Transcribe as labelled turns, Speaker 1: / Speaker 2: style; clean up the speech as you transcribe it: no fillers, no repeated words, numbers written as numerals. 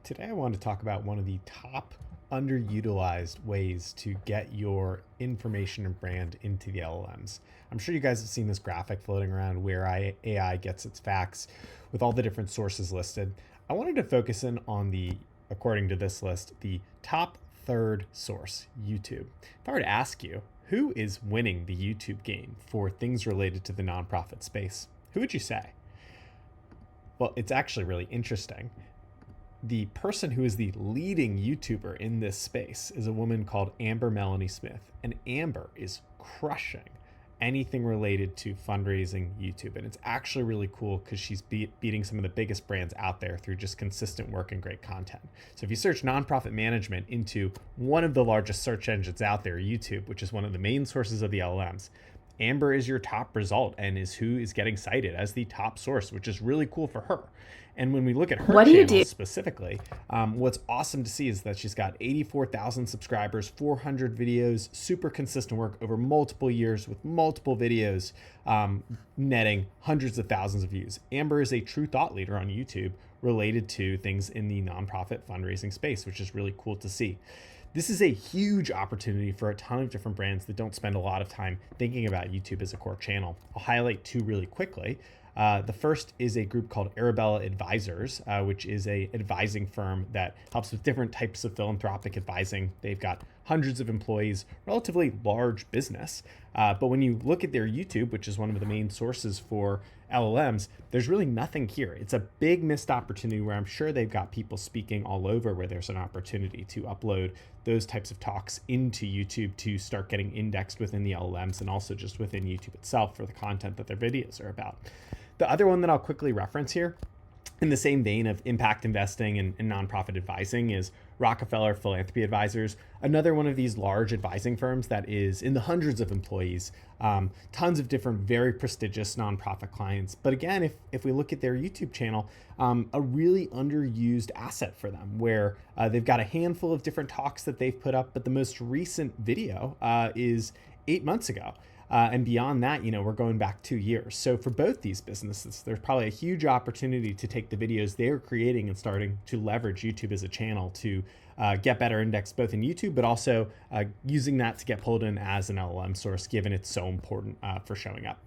Speaker 1: Today I want to talk about one of the top underutilized ways to get your information and brand into the LLMs. I'm sure you guys have seen this graphic floating around where AI gets its facts with all the different sources listed. I wanted to focus in on according to this list, the top third source, YouTube. If I were to ask you, who is winning the YouTube game for things related to the nonprofit space? Who would you say? Well, it's actually really interesting. The person who is the leading YouTuber in this space is a woman called Amber Melanie Smith. And Amber is crushing anything related to fundraising YouTube. And it's actually really cool because she's beating some of the biggest brands out there through just consistent work and great content. So if you search nonprofit management into one of the largest search engines out there, YouTube, which is one of the main sources of the LLMs, Amber is your top result and is who is getting cited as the top source, which is really cool for her. And when we look at her channel specifically, what's awesome to see is that she's got 84,000 subscribers, 400 videos, super consistent work over multiple years with multiple videos, netting hundreds of thousands of views. Amber is a true thought leader on YouTube related to things in the nonprofit fundraising space, which is really cool to see. This is a huge opportunity for a ton of different brands that don't spend a lot of time thinking about YouTube as a core channel. I'll highlight two really quickly. The first is a group called Arabella Advisors, which is a advising firm that helps with different types of philanthropic advising. They've got hundreds of employees, relatively large business. But when you look at their YouTube, which is one of the main sources for LLMs, there's really nothing here. It's a big missed opportunity where I'm sure they've got people speaking all over where there's an opportunity to upload those types of talks into YouTube to start getting indexed within the LLMs and also just within YouTube itself for the content that their videos are about. The other one that I'll quickly reference here, in the same vein of impact investing and nonprofit advising, is Rockefeller Philanthropy Advisors, another one of these large advising firms that is in the hundreds of employees, tons of different very prestigious nonprofit clients. But again, if we look at their YouTube channel, a really underused asset for them where they've got a handful of different talks that they've put up, but the most recent video is 8 months ago. And beyond that, we're going back 2 years. So for both these businesses, there's probably a huge opportunity to take the videos they're creating and starting to leverage YouTube as a channel to get better indexed both in YouTube, but also using that to get pulled in as an LLM source, given it's so important for showing up.